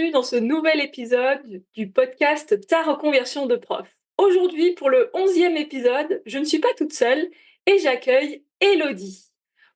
bienvenue dans ce nouvel épisode du podcast Ta reconversion de prof. Aujourd'hui, pour le 11e épisode, je ne suis pas toute seule et j'accueille Élodie.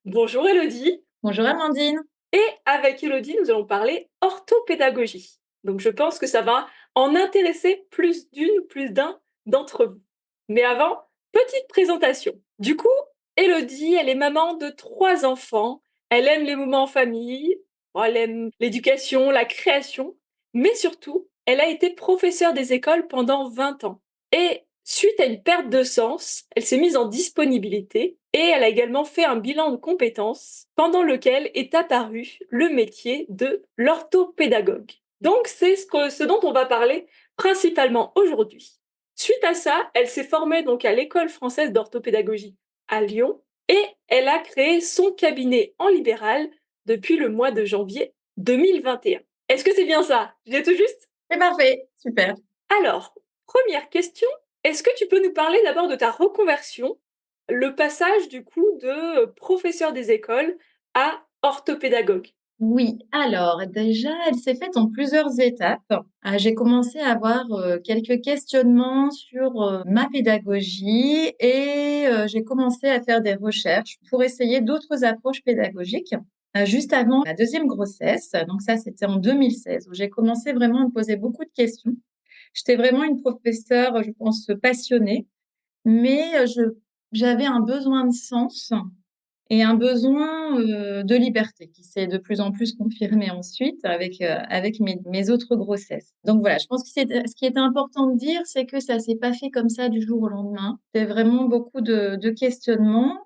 Bonjour Élodie. Bonjour Amandine. Et avec Élodie, nous allons parler orthopédagogie. Donc je pense que ça va en intéresser plus d'une ou plus d'un d'entre vous. Mais avant, petite présentation. Du coup, Élodie, elle est maman de 3 enfants. Elle aime les moments en famille, elle aime l'éducation, la création, mais surtout, elle a été professeure des écoles pendant 20 ans. Et suite à une perte de sens, elle s'est mise en disponibilité et elle a également fait un bilan de compétences pendant lequel est apparu le métier de l'orthopédagogue. Donc c'est ce dont on va parler principalement aujourd'hui. Suite à ça, elle s'est formée donc à l'École française d'orthopédagogie à Lyon et elle a créé son cabinet en libéral depuis le mois de janvier 2021. Est-ce que c'est bien ça? J'ai tout juste? C'est parfait, super. Alors, première question, est-ce que tu peux nous parler d'abord de ta reconversion, le passage du coup de professeur des écoles à orthopédagogue? Oui, alors déjà, elle s'est faite en plusieurs étapes. J'ai commencé à avoir quelques questionnements sur ma pédagogie et j'ai commencé à faire des recherches pour essayer d'autres approches pédagogiques. Juste avant ma deuxième grossesse, donc ça c'était en 2016, où j'ai commencé vraiment à me poser beaucoup de questions. J'étais vraiment une professeure, je pense, passionnée, mais j'avais un besoin de sens et un besoin de liberté qui s'est de plus en plus confirmé ensuite avec mes autres grossesses. Donc voilà, je pense que ce qui était important de dire, c'est que ça s'est pas fait comme ça du jour au lendemain. C'est vraiment beaucoup de questionnements.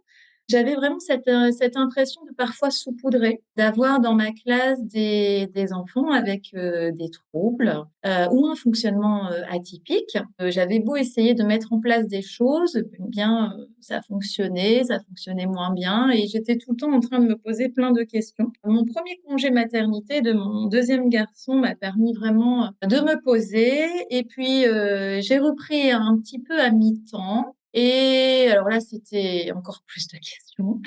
J'avais vraiment cette impression de parfois saupoudrer, d'avoir dans ma classe des enfants avec des troubles ou un fonctionnement atypique. J'avais beau essayer de mettre en place des choses, bien ça fonctionnait moins bien et j'étais tout le temps en train de me poser plein de questions. Mon premier congé maternité de mon deuxième garçon m'a permis vraiment de me poser et puis j'ai repris un petit peu à mi-temps. Et alors là, c'était encore plus de questions,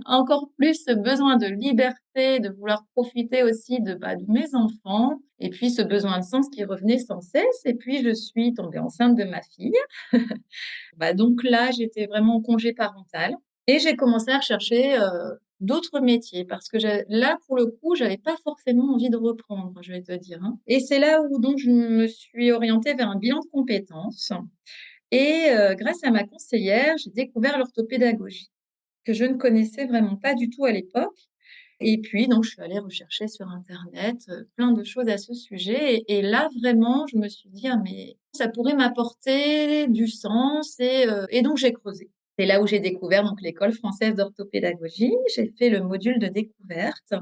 encore plus ce besoin de liberté, de vouloir profiter aussi de mes enfants, et puis ce besoin de sens qui revenait sans cesse. Et puis, je suis tombée enceinte de ma fille. Donc là, j'étais vraiment en congé parental et j'ai commencé à rechercher d'autres métiers parce que là, pour le coup, j'avais pas forcément envie de reprendre, je vais te dire, hein. Et c'est là où donc je me suis orientée vers un bilan de compétences. Et grâce à ma conseillère, j'ai découvert l'orthopédagogie, que je ne connaissais vraiment pas du tout à l'époque. Et puis, donc, je suis allée rechercher sur internet, plein de choses à ce sujet et là, vraiment, je me suis dit: «Ah mais ça pourrait m'apporter du sens» et donc j'ai creusé. C'est là où j'ai découvert donc l'École française d'orthopédagogie. J'ai fait le module de découverte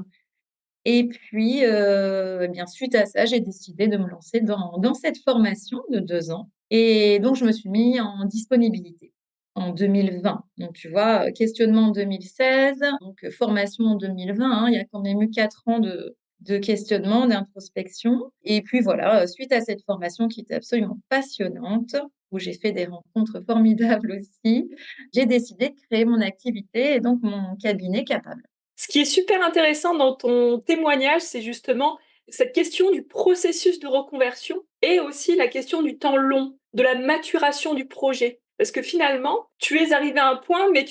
et puis, eh bien, suite à ça, j'ai décidé de me lancer dans cette formation de 2 ans et donc je me suis mis en disponibilité en 2020. Donc tu vois, questionnement en 2016, donc formation en 2020, hein. Il y a quand même eu 4 ans de questionnement, d'introspection et puis voilà, suite à cette formation qui était absolument passionnante, où j'ai fait des rencontres formidables aussi, j'ai décidé de créer mon activité et donc mon cabinet Capable. Ce qui est super intéressant dans ton témoignage, c'est justement cette question du processus de reconversion et aussi la question du temps long, de la maturation du projet. Parce que finalement, tu es arrivé à un point, mais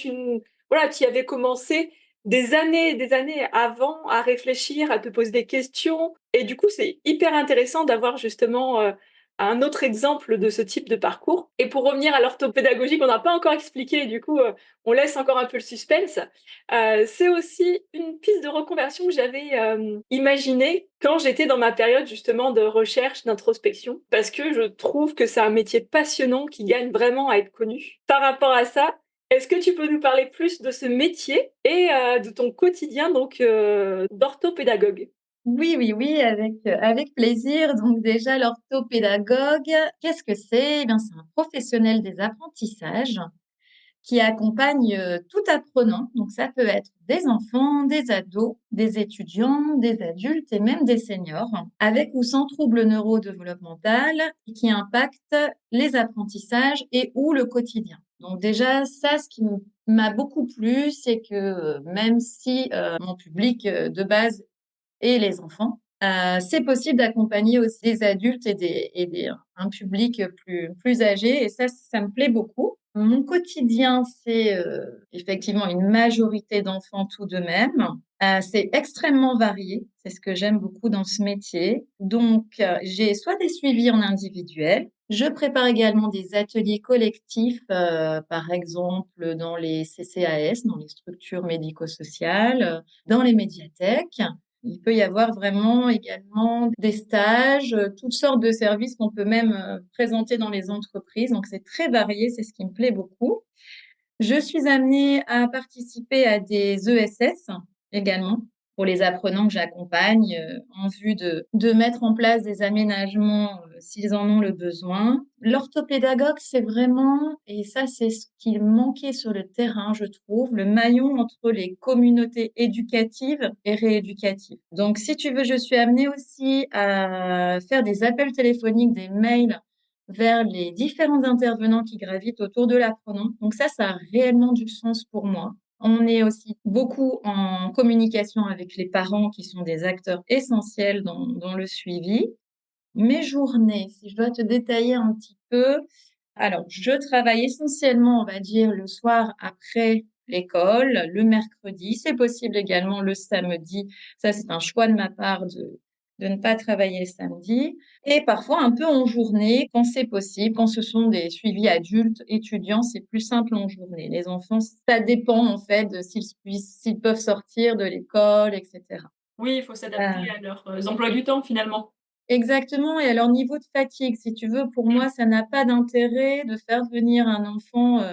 voilà, tu y avais commencé des années avant à réfléchir, à te poser des questions. Et du coup, c'est hyper intéressant d'avoir justement un autre exemple de ce type de parcours. Et pour revenir à l'orthopédagogie qu'on n'a pas encore expliqué, du coup, on laisse encore un peu le suspense. C'est aussi une piste de reconversion que j'avais imaginée quand j'étais dans ma période justement de recherche, d'introspection, parce que je trouve que c'est un métier passionnant qui gagne vraiment à être connu. Par rapport à ça, est-ce que tu peux nous parler plus de ce métier et de ton quotidien donc d'orthopédagogue? Oui, oui, oui, avec plaisir. Donc déjà, l'orthopédagogue, qu'est-ce que c'est? Eh bien, c'est un professionnel des apprentissages qui accompagne tout apprenant. Donc ça peut être des enfants, des ados, des étudiants, des adultes et même des seniors, avec ou sans trouble neurodéveloppemental et qui impacte les apprentissages et ou le quotidien. Donc déjà, ça, ce qui m'a beaucoup plu, c'est que même si mon public de base et les enfants. C'est possible d'accompagner aussi des adultes un public plus âgé et ça me plaît beaucoup. Mon quotidien, c'est effectivement une majorité d'enfants tout de même. C'est extrêmement varié, c'est ce que j'aime beaucoup dans ce métier. Donc, j'ai soit des suivis en individuel, je prépare également des ateliers collectifs, par exemple dans les CCAS, dans les structures médico-sociales, dans les médiathèques. Il peut y avoir vraiment également des stages, toutes sortes de services qu'on peut même présenter dans les entreprises. Donc, c'est très varié, c'est ce qui me plaît beaucoup. Je suis amenée à participer à des ESS également pour les apprenants que j'accompagne en vue de mettre en place des aménagements s'ils en ont le besoin. L'orthopédagogue, c'est vraiment, et ça c'est ce qui manquait sur le terrain, je trouve, le maillon entre les communautés éducatives et rééducatives. Donc, si tu veux, je suis amenée aussi à faire des appels téléphoniques, des mails vers les différents intervenants qui gravitent autour de l'apprenant. Donc ça a réellement du sens pour moi. On est aussi beaucoup en communication avec les parents qui sont des acteurs essentiels dans le suivi. Mes journées, si je dois te détailler un petit peu, alors je travaille essentiellement, on va dire, le soir après l'école, le mercredi, c'est possible également le samedi. Ça, c'est un choix de ma part de ne pas travailler le samedi. Et parfois un peu en journée, quand c'est possible, quand ce sont des suivis adultes, étudiants, c'est plus simple en journée. Les enfants, ça dépend en fait de s'ils peuvent sortir de l'école, etc. Oui, il faut s'adapter à leurs emplois du temps finalement. Exactement, et à leur niveau de fatigue, si tu veux, pour moi, ça n'a pas d'intérêt de faire venir un enfant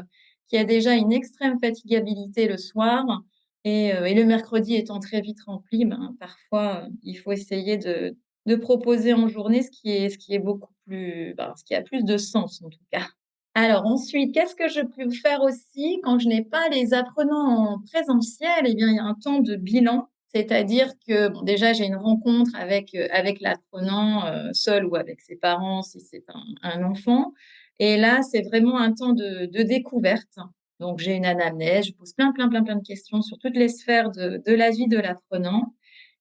qui a déjà une extrême fatigabilité le soir et le mercredi étant très vite rempli, ben, parfois il faut essayer de proposer en journée ce qui est beaucoup plus, ben, ce qui a plus de sens en tout cas. Alors ensuite, qu'est-ce que je peux faire aussi quand je n'ai pas les apprenants en présentiel? Eh bien, il y a un temps de bilan. C'est-à-dire que bon, déjà, j'ai une rencontre avec l'apprenant seul ou avec ses parents si c'est un enfant. Et là, c'est vraiment un temps de découverte. Donc, j'ai une anamnèse, je pose plein de questions sur toutes les sphères de la vie de l'apprenant.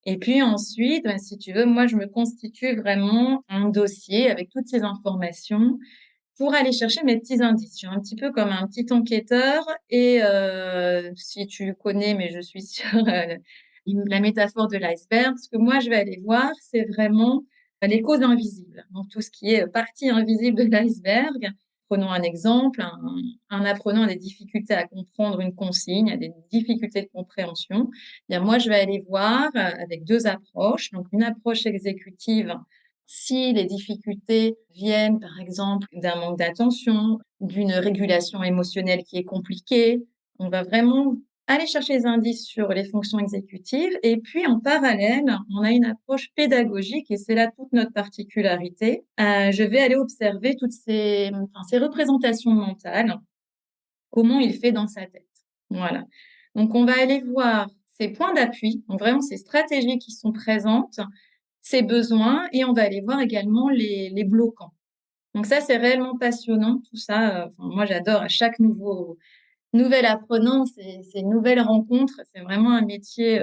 Et puis ensuite, ben, si tu veux, moi, je me constitue vraiment un dossier avec toutes ces informations pour aller chercher mes petits indices. Je suis un petit peu comme un petit enquêteur et si tu connais, mais je suis sûre, la métaphore de l'iceberg, ce que moi je vais aller voir, c'est vraiment les causes invisibles. Donc tout ce qui est partie invisible de l'iceberg. Prenons un exemple, un apprenant a des difficultés à comprendre une consigne, a des difficultés de compréhension. Eh bien, moi, je vais aller voir avec deux approches. Donc, une approche exécutive si les difficultés viennent, par exemple, d'un manque d'attention, d'une régulation émotionnelle qui est compliquée, on va vraiment aller chercher des indices sur les fonctions exécutives. Et puis, en parallèle, on a une approche pédagogique et c'est là toute notre particularité. Je vais aller observer ces représentations mentales, comment il fait dans sa tête. Voilà. Donc, on va aller voir ces points d'appui, donc vraiment ces stratégies qui sont présentes, ses besoins et on va aller voir également les bloquants. Donc ça, c'est réellement passionnant, tout ça. Enfin, moi, j'adore à chaque nouvel apprenant, ces nouvelles rencontres. C'est vraiment un métier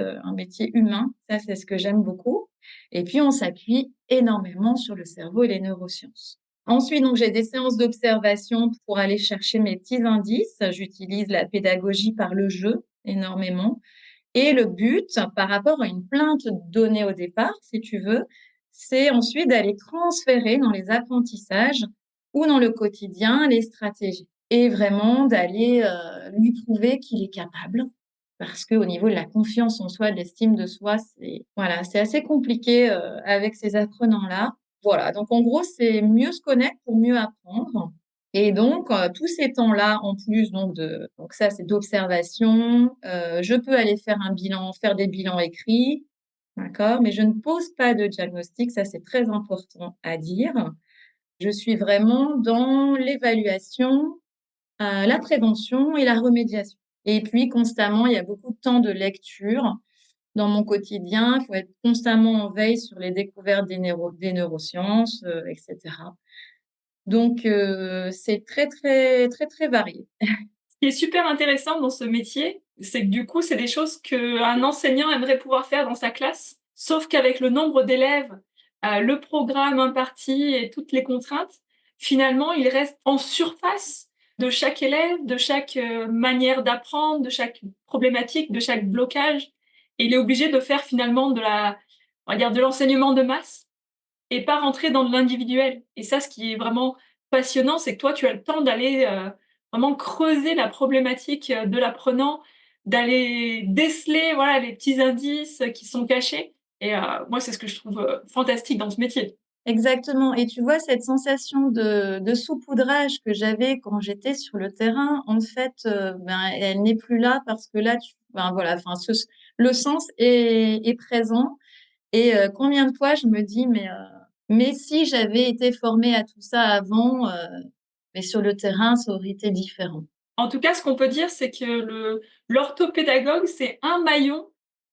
humain. Ça, c'est ce que j'aime beaucoup. Et puis, on s'appuie énormément sur le cerveau et les neurosciences. Ensuite, donc, j'ai des séances d'observation pour aller chercher mes petits indices. J'utilise la pédagogie par le jeu énormément. Et le but, par rapport à une plainte donnée au départ, si tu veux, c'est ensuite d'aller transférer dans les apprentissages ou dans le quotidien les stratégies et vraiment d'aller lui prouver qu'il est capable. Parce qu'au niveau de la confiance en soi, de l'estime de soi, c'est assez compliqué avec ces apprenants-là. Voilà, donc en gros, c'est mieux se connaître pour mieux apprendre. Et donc, tous ces temps-là, en plus donc ça, c'est d'observation. Je peux aller faire un bilan, faire des bilans écrits, d'accord? Mais je ne pose pas de diagnostic, ça c'est très important à dire. Je suis vraiment dans l'évaluation, la prévention et la remédiation. Et puis constamment, il y a beaucoup de temps de lecture dans mon quotidien. Il faut être constamment en veille sur les découvertes des neurosciences, etc. Donc, c'est très varié. Ce qui est super intéressant dans ce métier, c'est que du coup, c'est des choses qu'un enseignant aimerait pouvoir faire dans sa classe, Sauf qu'avec le nombre d'élèves, le programme imparti et toutes les contraintes, finalement, il reste en surface de chaque élève, de chaque manière d'apprendre, de chaque problématique, de chaque blocage. Et il est obligé de faire finalement on va dire, de l'enseignement de masse et pas rentrer dans l'individuel. Et ça, ce qui est vraiment passionnant, c'est que toi, tu as le temps d'aller vraiment creuser la problématique de l'apprenant, d'aller déceler voilà, les petits indices qui sont cachés. Et moi, c'est ce que je trouve fantastique dans ce métier. Exactement. Et tu vois, cette sensation de saupoudrage que j'avais quand j'étais sur le terrain, en fait, ben, elle n'est plus là parce que là, ben, voilà, enfin, le sens est présent. Et combien de fois je me dis, mais si j'avais été formée à tout ça avant, mais sur le terrain, ça aurait été différent. En tout cas, ce qu'on peut dire, c'est que l'orthopédagogue, c'est un maillon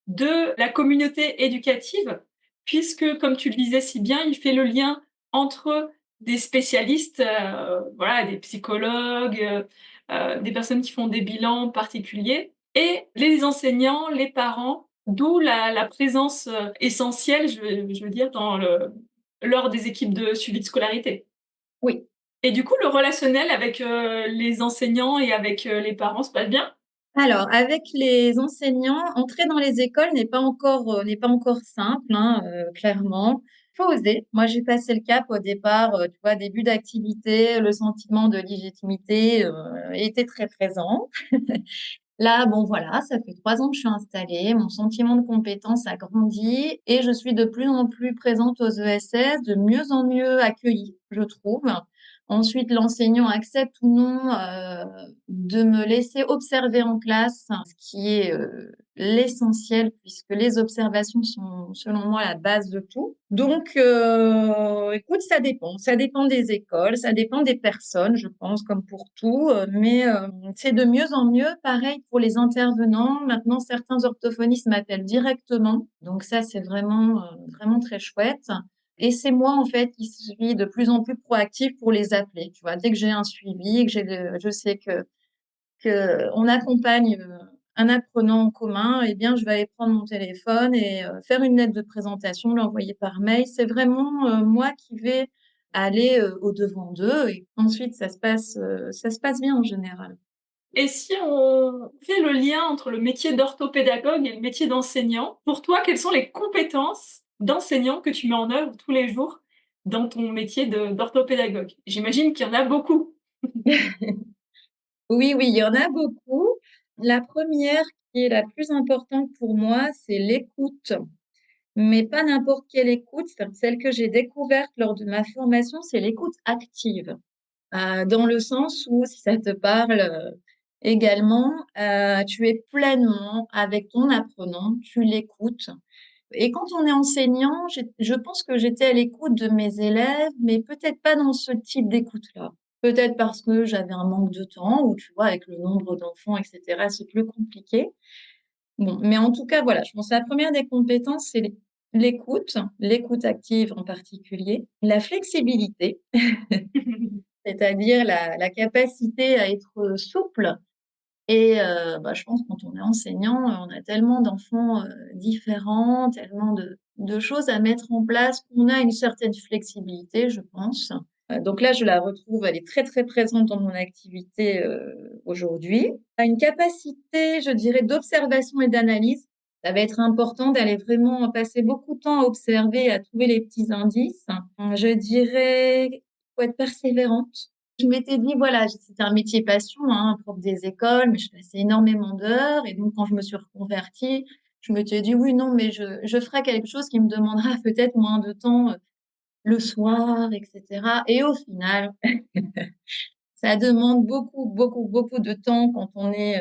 de la communauté éducative, puisque, comme tu le disais si bien, il fait le lien entre des spécialistes, voilà, des psychologues, des personnes qui font des bilans particuliers, et les enseignants, les parents, d'où la présence essentielle, je veux dire, lors des équipes de suivi de scolarité. Oui. Et du coup, le relationnel avec les enseignants et avec les parents se passe bien? Alors, avec les enseignants, entrer dans les écoles n'est pas encore simple, hein, clairement. Faut oser. Moi, j'ai passé le cap au départ, tu vois, début d'activité, le sentiment de légitimité, était très présent. Là, bon, voilà, ça fait 3 ans que je suis installée, mon sentiment de compétence a grandi et je suis de plus en plus présente aux ESS, de mieux en mieux accueillie, je trouve. Ensuite, l'enseignant accepte ou non de me laisser observer en classe, ce qui est l'essentiel puisque les observations sont, selon moi, la base de tout. Donc, écoute, ça dépend des écoles, ça dépend des personnes, je pense, comme pour tout, mais c'est de mieux en mieux. Pareil pour les intervenants. Maintenant, certains orthophonistes m'appellent directement, donc ça, c'est vraiment très chouette. Et c'est moi, en fait, qui suis de plus en plus proactive pour les appeler. Tu vois, dès que j'ai un suivi, je sais que on accompagne un apprenant en commun, eh bien, je vais aller prendre mon téléphone et faire une lettre de présentation, l'envoyer par mail. C'est vraiment moi qui vais aller au-devant d'eux et ensuite ça se passe bien en général. Et si on fait le lien entre le métier d'orthopédagogue et le métier d'enseignant, pour toi, quelles sont les compétences d'enseignant que tu mets en œuvre tous les jours dans ton métier d'orthopédagogue? J'imagine qu'il y en a beaucoup. Oui, oui, il y en a beaucoup. La première qui est la plus importante pour moi, c'est l'écoute. Mais pas n'importe quelle écoute, celle que j'ai découverte lors de ma formation, c'est l'écoute active. Dans le sens où, si ça te parle également, tu es pleinement avec ton apprenant, tu l'écoutes. Et quand on est enseignant, je pense que j'étais à l'écoute de mes élèves, mais peut-être pas dans ce type d'écoute-là. Peut-être parce que j'avais un manque de temps, ou tu vois, avec le nombre d'enfants, etc., c'est plus compliqué. Bon, mais en tout cas, voilà, je pense que la première des compétences, c'est l'écoute, l'écoute active en particulier, la flexibilité, c'est-à-dire la capacité à être souple. Et bah, je pense que quand on est enseignant, on a tellement d'enfants différents, tellement de choses à mettre en place qu'on a une certaine flexibilité, je pense. Donc là, je la retrouve, elle est très très présente dans mon activité aujourd'hui. Une capacité, je dirais, d'observation et d'analyse. Ça va être important d'aller vraiment passer beaucoup de temps à observer, à trouver les petits indices. Je dirais, il faut être persévérante. Je m'étais dit, voilà, c'était un métier passion, hein, prof des écoles, mais je passais énormément d'heures. Et donc, quand je me suis reconvertie, je me suis dit, oui, non, mais je ferai quelque chose qui me demandera peut-être moins de temps le soir, etc. Et au final, ça demande beaucoup, beaucoup, beaucoup de temps quand on est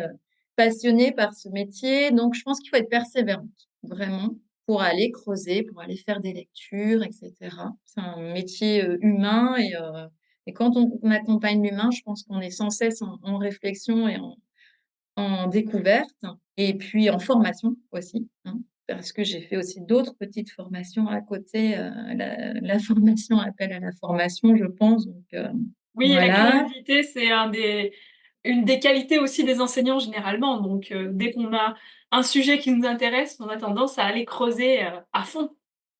passionné par ce métier. Donc, je pense qu'il faut être persévérante, vraiment, pour aller creuser, pour aller faire des lectures, etc. C'est un métier humain et quand on accompagne l'humain, je pense qu'on est sans cesse en réflexion et en découverte et puis en formation aussi, hein, parce que j'ai fait aussi d'autres petites formations à côté. La formation appelle à la formation, je pense. Donc, Oui, et la voilà. curiosité, c'est un des une des qualités aussi des enseignants généralement. Donc, dès qu'on a un sujet qui nous intéresse, on a tendance à aller creuser à fond.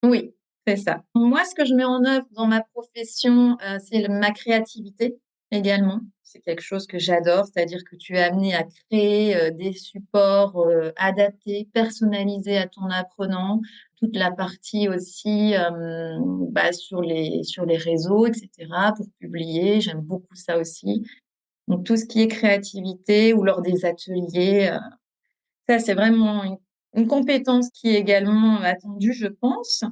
Oui, c'est ça. Moi, ce que je mets en œuvre dans ma profession, c'est ma créativité également. C'est quelque chose que j'adore, c'est-à-dire que tu es amené à créer des supports adaptés, personnalisés à ton apprenant. Toute la partie aussi sur les réseaux, etc., pour publier. J'aime beaucoup ça aussi. Donc, tout ce qui est créativité ou lors des ateliers, ça, c'est vraiment une compétence qui est également attendue, je pense.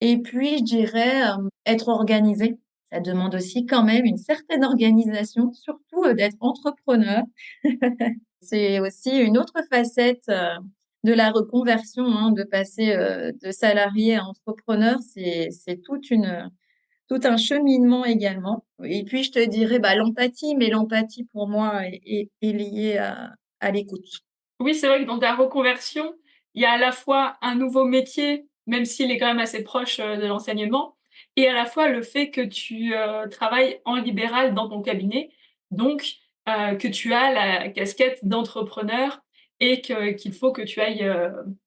Et puis, je dirais être organisé. Ça demande aussi quand même une certaine organisation, surtout d'être entrepreneur. C'est aussi une autre facette de la reconversion, hein, de passer de salarié à entrepreneur. C'est tout un cheminement également. Et puis, je te dirais l'empathie, mais l'empathie pour moi est liée à l'écoute. Oui, c'est vrai que dans ta reconversion, il y a à la fois un nouveau métier, même s'il est quand même assez proche, de l'enseignement et à la fois le fait que tu, travailles en libéral dans ton cabinet, donc que tu as la casquette d'entrepreneur et qu'il faut que tu ailles,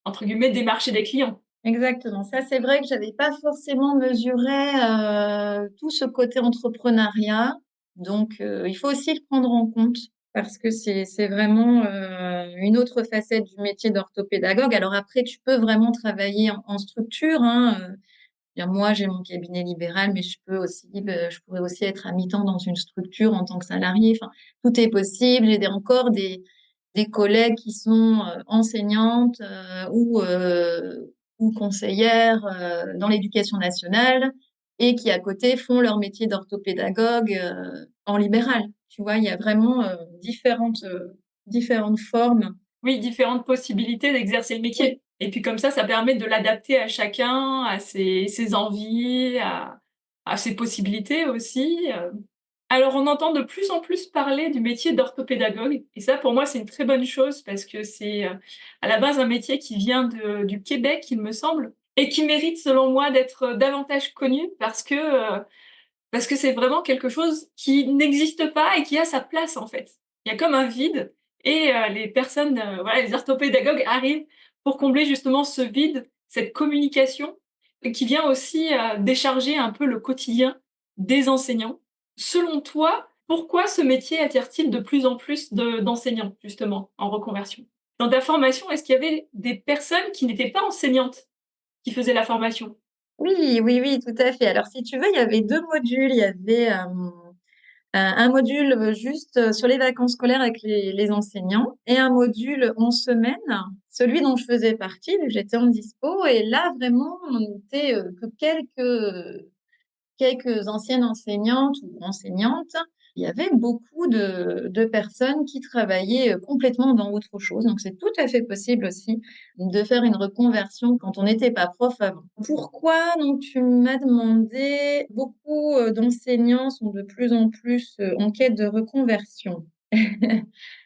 entre guillemets «démarcher des clients». Exactement. Ça, c'est vrai que j'avais pas forcément mesuré tout ce côté entrepreneuriat. Donc, il faut aussi le prendre en compte parce que c'est vraiment une autre facette du métier d'orthopédagogue. Alors après, tu peux vraiment travailler en structure, hein. Bien, moi, j'ai mon cabinet libéral, mais je pourrais aussi être à mi-temps dans une structure en tant que salarié. Enfin, tout est possible. Encore des collègues qui sont enseignantes ou conseillères dans l'éducation nationale et qui, à côté, font leur métier d'orthopédagogue en libéral. Tu vois, il y a vraiment différentes formes. Oui, différentes possibilités d'exercer le Oui, métier et puis comme ça permet de l'adapter à chacun, à ses envies, à ses possibilités aussi. Alors on entend de plus en plus parler du métier d'orthopédagogue et ça pour moi c'est une très bonne chose parce que c'est, à la base un métier qui vient du Québec, il me semble et qui mérite selon moi d'être, davantage connu parce que c'est vraiment quelque chose qui n'existe pas et qui a sa place, en fait. Il y a comme un vide et les personnes, voilà, les orthopédagogues arrivent pour combler justement ce vide, cette communication qui vient aussi, décharger un peu le quotidien des enseignants. Selon toi, pourquoi ce métier attire-t-il de plus en plus d'enseignants, justement, en reconversion? Dans ta formation, est-ce qu'il y avait des personnes qui n'étaient pas enseignantes qui faisaient la formation? oui, oui, oui, tout à fait. Alors, si tu veux, il y avait deux modules. Il y avait un module juste sur les vacances scolaires avec les enseignants et un module en semaine, celui dont je faisais partie, où j'étais en dispo. Et là, vraiment, on n'était que quelques anciennes enseignantes ou enseignantes. Il y avait beaucoup de personnes qui travaillaient complètement dans autre chose. Donc, c'est tout à fait possible aussi de faire une reconversion quand on n'était pas prof avant. Pourquoi? Donc, tu m'as demandé, beaucoup d'enseignants sont de plus en plus en quête de reconversion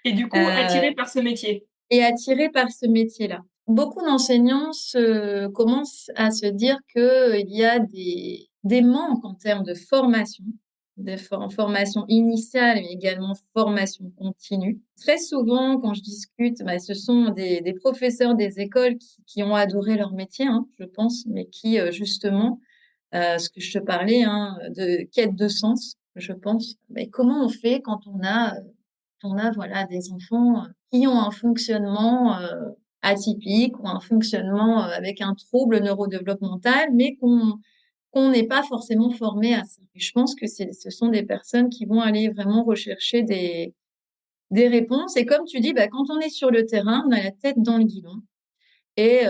Et du coup, euh, attirés par ce métier? et attirés par ce métier-là. Beaucoup d'enseignants commencent à se dire qu'il y a des manques en termes de formation, formation initiale, mais également formation continue. Très souvent, quand je discute, ce sont des professeurs des écoles qui ont adoré leur métier, hein, je pense, mais qui, justement, ce que je te parlais, hein, de quête de sens, je pense. Mais comment on fait quand on a voilà, des enfants qui ont un fonctionnement atypique ou un fonctionnement avec un trouble neurodéveloppemental, mais qu'on n'est pas forcément formé à ça. Et je pense que ce sont des personnes qui vont aller vraiment rechercher des réponses. Et comme tu dis, quand on est sur le terrain, on a la tête dans le guidon. Et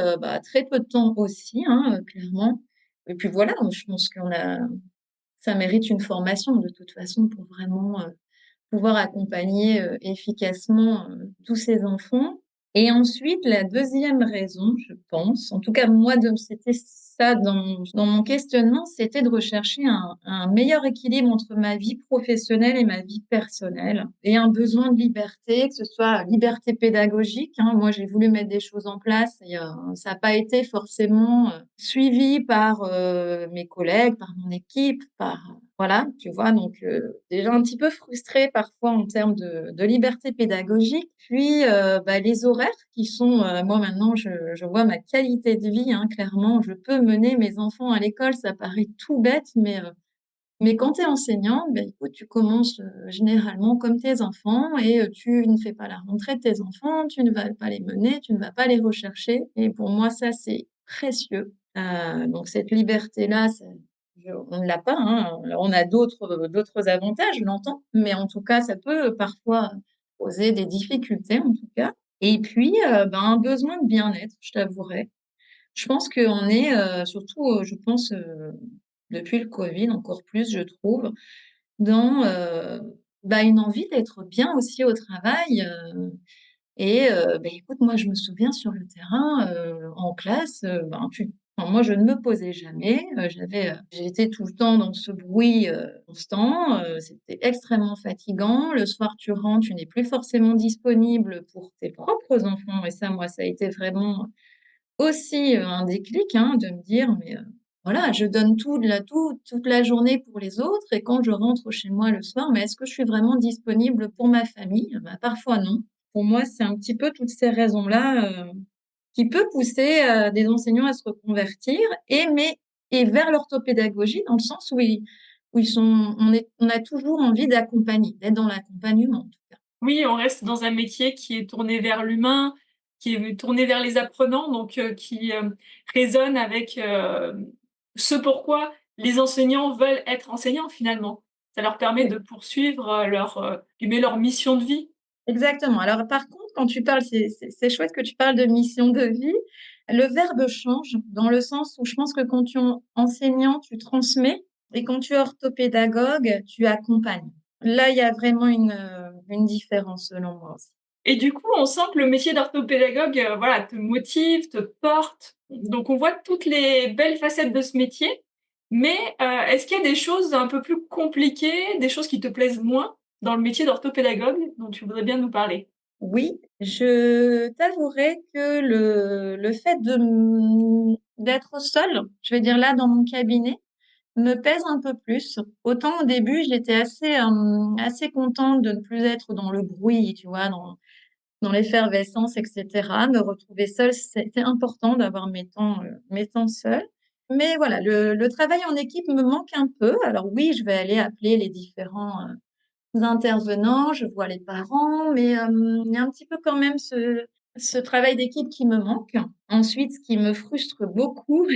très peu de temps aussi, hein, clairement. Et puis voilà, je pense ça mérite une formation de toute façon pour vraiment pouvoir accompagner efficacement tous ces enfants. Et ensuite, la deuxième raison, je pense, en tout cas moi, c'était ça dans mon questionnement, c'était de rechercher un meilleur équilibre entre ma vie professionnelle et ma vie personnelle et un besoin de liberté, que ce soit liberté pédagogique, hein. Moi, j'ai voulu mettre des choses en place et ça n'a pas été forcément suivi par mes collègues, par mon équipe, Voilà, tu vois? Donc déjà un petit peu frustrée parfois en termes de liberté pédagogique. Puis, les horaires qui sont, moi maintenant je vois ma qualité de vie, hein, clairement. Je peux mener mes enfants à l'école, ça paraît tout bête, mais quand tu es enseignante, écoute, tu commences, généralement comme tes enfants et tu ne fais pas la rentrée de tes enfants, tu ne vas pas les mener, tu ne vas pas les rechercher et pour moi ça, c'est précieux. Donc cette liberté-là, on ne l'a pas, hein. Alors on a d'autres avantages, je l'entends, mais en tout cas, ça peut parfois poser des difficultés, en tout cas. Et puis, un besoin de bien-être, je t'avouerai. Je pense qu'on est, surtout, je pense, depuis le Covid encore plus, je trouve, dans, une envie d'être bien aussi au travail, écoute, moi, je me souviens sur le terrain, en classe, moi, je ne me posais jamais, j'étais tout le temps dans ce bruit, constant, c'était extrêmement fatigant. Le soir, tu rentres, tu n'es plus forcément disponible pour tes propres enfants et ça, moi, ça a été vraiment aussi, un déclic, hein, de me dire: «Mais, voilà, je donne toute la journée pour les autres et quand je rentre chez moi le soir, mais est-ce que je suis vraiment disponible pour ma famille?» Parfois non. Pour moi, c'est un petit peu toutes ces raisons-là, qui peut pousser, des enseignants à se reconvertir et vers l'orthopédagogie dans le sens où ils sont on a toujours envie d'accompagner, d'être dans l'accompagnement, en tout cas. Oui, on reste dans un métier qui est tourné vers l'humain, qui est tourné vers les apprenants, donc qui, résonne avec, ce pourquoi les enseignants veulent être enseignants finalement. Ça leur permet Oui. de poursuivre, leur mission de vie. Exactement. Alors par contre, quand tu parles, c'est chouette que tu parles de mission de vie. Le verbe change dans le sens où je pense que quand tu es enseignant, tu transmets et quand tu es orthopédagogue, tu accompagnes. Là, il y a vraiment une différence selon moi aussi. Et du coup, on sent que le métier d'orthopédagogue, voilà, te motive, te porte. Donc on voit toutes les belles facettes de ce métier. Mais, est-ce qu'il y a des choses un peu plus compliquées, des choses qui te plaisent moins dans le métier d'orthopédagogue dont tu voudrais bien nous parler? Oui, je t'avouerai que le fait d'être seule, je vais dire là dans mon cabinet, me pèse un peu plus. Autant au début, j'étais assez contente de ne plus être dans le bruit, tu vois, dans l'effervescence, et cetera. Me retrouver seule, c'était important d'avoir mes temps seuls. Mais voilà, le travail en équipe me manque un peu. Alors oui, je vais aller appeler les différents, intervenants, je vois les parents, mais il y a un petit peu quand même ce travail d'équipe qui me manque. Ensuite, ce qui me frustre beaucoup,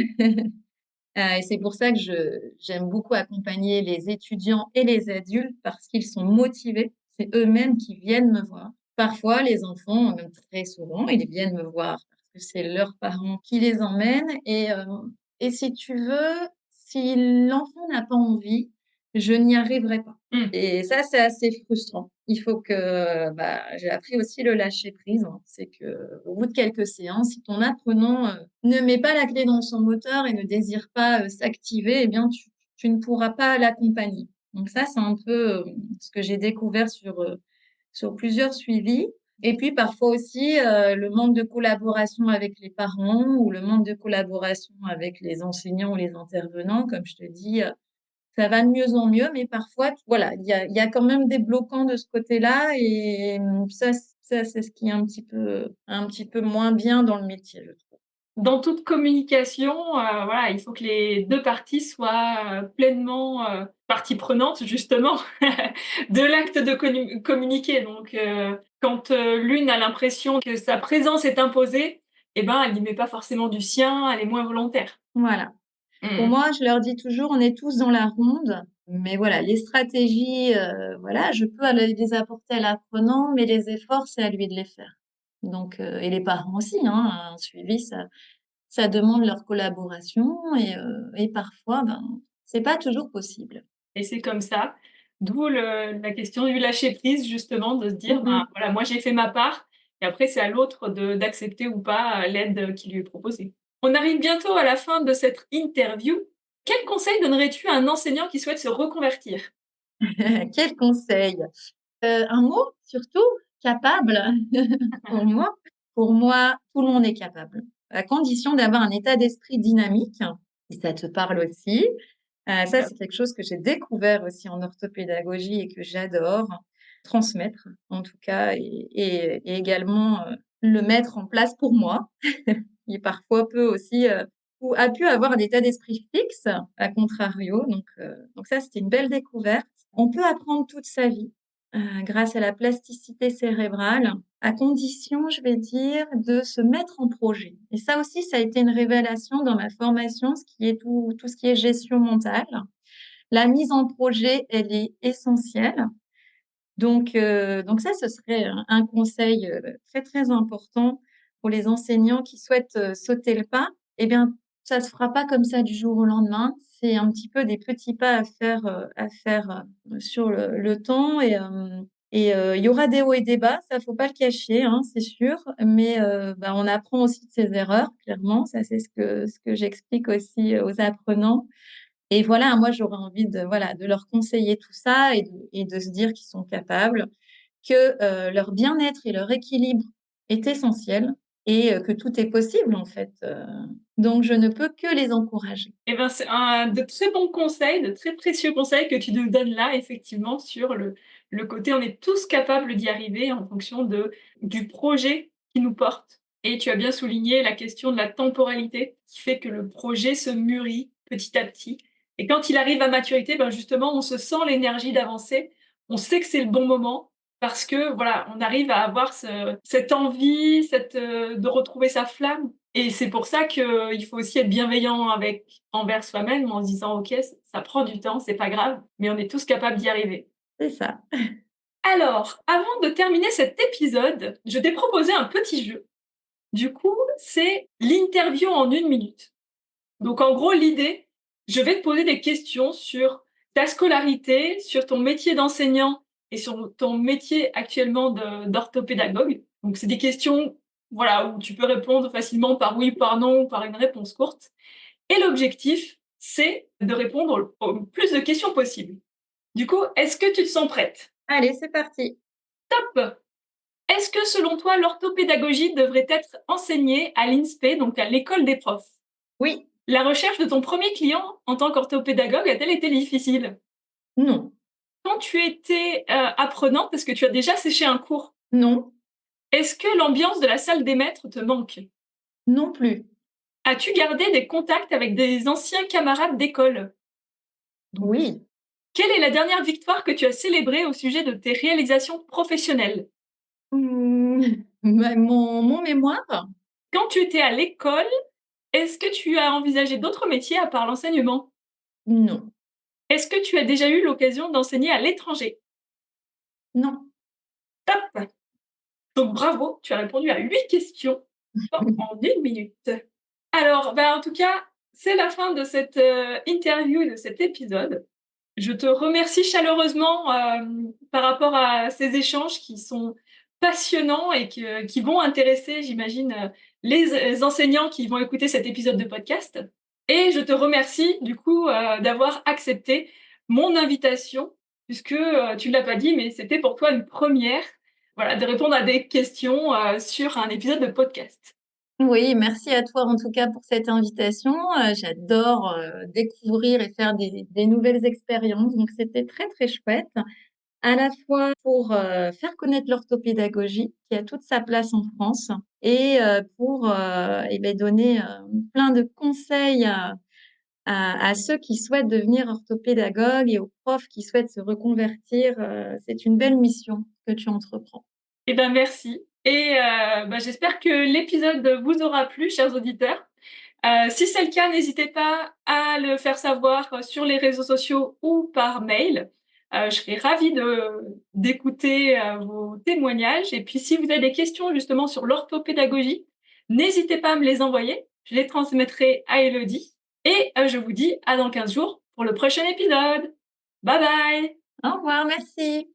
et c'est pour ça que j'aime beaucoup accompagner les étudiants et les adultes parce qu'ils sont motivés. C'est eux-mêmes qui viennent me voir. Parfois, les enfants, même très souvent, ils viennent me voir parce que c'est leurs parents qui les emmènent et si tu veux, si l'enfant n'a pas envie, je n'y arriverai pas Mmh. et ça, c'est assez frustrant. Il faut que, j'ai appris aussi le lâcher prise, hein. C'est qu'au bout de quelques séances, si ton apprenant, ne met pas la clé dans son moteur et ne désire pas, s'activer, eh bien tu ne pourras pas l'accompagner. Donc ça, c'est un peu, ce que j'ai découvert sur plusieurs suivis et puis parfois aussi, le manque de collaboration avec les parents ou le manque de collaboration avec les enseignants ou les intervenants. Comme je te dis, ça va de mieux en mieux, mais parfois, voilà, il y a quand même des bloquants de ce côté-là et ça, c'est ce qui est un petit peu moins bien dans le métier, je trouve. Dans toute communication, voilà, il faut que les 2 parties soient, pleinement, partie prenante justement de l'acte de communiquer. Donc, quand, l'une a l'impression que sa présence est imposée, et ben, elle n'y met pas forcément du sien, elle est moins volontaire. Voilà. Pour Mmh. moi, je leur dis toujours: «On est tous dans la ronde», mais voilà, les stratégies, voilà, je peux les apporter à l'apprenant, mais les efforts, c'est à lui de les faire. Donc et les parents aussi, hein, un suivi, ça demande leur collaboration et parfois, c'est pas toujours possible. Et c'est comme ça. D'où la question du lâcher prise justement, de se dire: Mmh «Ben, mh. voilà, moi j'ai fait ma part et après c'est à l'autre d'accepter ou pas, l'aide, qui lui est proposée». On arrive bientôt à la fin de cette interview. Quel conseil donnerais-tu à un enseignant qui souhaite se reconvertir? Quel conseil? Un mot surtout, capable. Pour moi pour moi, tout le monde est capable, à condition d'avoir un état d'esprit dynamique, si ça te parle aussi. Ça, c'est quelque chose que j'ai découvert aussi en orthopédagogie et que j'adore transmettre, en tout cas, et également le mettre en place pour moi, qui parfois peut aussi, ou a pu avoir un état d'esprit fixe, à contrario. Donc ça, c'était une belle découverte. On peut apprendre toute sa vie grâce à la plasticité cérébrale, à condition, je vais dire, de se mettre en projet. Et ça aussi, ça a été une révélation dans ma formation, ce qui est tout ce qui est gestion mentale. La mise en projet, elle est essentielle. Donc ça, ce serait un conseil très, très important pour les enseignants qui souhaitent sauter le pas. Eh bien, ça se fera pas comme ça du jour au lendemain. C'est un petit peu des petits pas à faire sur le temps. Et il y aura des hauts et des bas, ça faut pas le cacher, hein, c'est sûr. Mais bah, on apprend aussi de ses erreurs, clairement. Ça, c'est ce que j'explique aussi aux apprenants. Et voilà, moi, j'aurais envie de leur conseiller tout ça et de se dire qu'ils sont capables, que leur bien-être et leur équilibre est essentiel et que tout est possible, en fait. Donc, je ne peux que les encourager. Eh ben, c'est un de très bons conseils, de très précieux conseils que tu nous donnes là, effectivement, sur le côté on est tous capables d'y arriver en fonction du projet qui nous porte. Et tu as bien souligné la question de la temporalité qui fait que le projet se mûrit petit à petit. Et quand il arrive à maturité, ben justement, on se sent l'énergie d'avancer. On sait que c'est le bon moment parce que voilà, on arrive à avoir cette envie, de retrouver sa flamme. Et c'est pour ça qu'il faut aussi être bienveillant envers soi-même en se disant: «OK, ça prend du temps, c'est pas grave, mais on est tous capables d'y arriver». C'est ça. Alors, avant de terminer cet épisode, je t'ai proposé un petit jeu. Du coup, c'est l'interview en 1 minute. Donc en gros, l'idée, je vais te poser des questions sur ta scolarité, sur ton métier d'enseignant et sur ton métier actuellement d'orthopédagogue. Donc c'est des questions, voilà, où tu peux répondre facilement par oui, par non ou par une réponse courte. Et l'objectif, c'est de répondre au plus de questions possible. Du coup, est-ce que tu te sens prête? Allez, c'est parti. Top! Est-ce que selon toi, l'orthopédagogie devrait être enseignée à l'INSPE, donc à l'école des profs? Oui, La recherche de ton premier client en tant qu'orthopédagogue a-t-elle été difficile? non, Quand tu étais, apprenante, est-ce que tu as déjà séché un cours? non, Est-ce que l'ambiance de la salle des maîtres te manque? non plus. As-tu gardé des contacts avec des anciens camarades d'école? Donc, Oui. quelle est la dernière victoire que tu as célébrée au sujet de tes réalisations professionnelles? Mon mémoire? Quand tu étais à l'école, est-ce que tu as envisagé d'autres métiers à part l'enseignement? Non, Est-ce que tu as déjà eu l'occasion d'enseigner à l'étranger? non. Top! Donc bravo, tu as répondu à 8 questions en 1 minute. Alors, bah, en tout cas, c'est la fin de cette, interview et de cet épisode. Je te remercie chaleureusement, par rapport à ces échanges qui sont passionnants et qui vont intéresser, j'imagine, les enseignants qui vont écouter cet épisode de podcast. Et je te remercie du coup, d'avoir accepté mon invitation puisque, tu ne l'as pas dit, mais c'était pour toi une première, voilà, de répondre à des questions, sur un épisode de podcast. Oui, merci à toi en tout cas pour cette invitation. J'adore découvrir et faire des nouvelles expériences, donc c'était très très chouette. À la fois pour faire connaître l'orthopédagogie qui a toute sa place en France et pour eh beh, donner plein de conseils à ceux qui souhaitent devenir orthopédagogues et aux profs qui souhaitent se reconvertir. C'est une belle mission que tu entreprends. Eh ben, merci et bah, j'espère que l'épisode vous aura plu, chers auditeurs. Si c'est le cas, n'hésitez pas à le faire savoir, sur les réseaux sociaux ou par mail. Je serai ravie d'écouter, vos témoignages et puis si vous avez des questions justement sur l'orthopédagogie, n'hésitez pas à me les envoyer. Je les transmettrai à Élodie et je vous dis à dans 15 jours pour le prochain épisode. Bye bye! Au revoir, merci.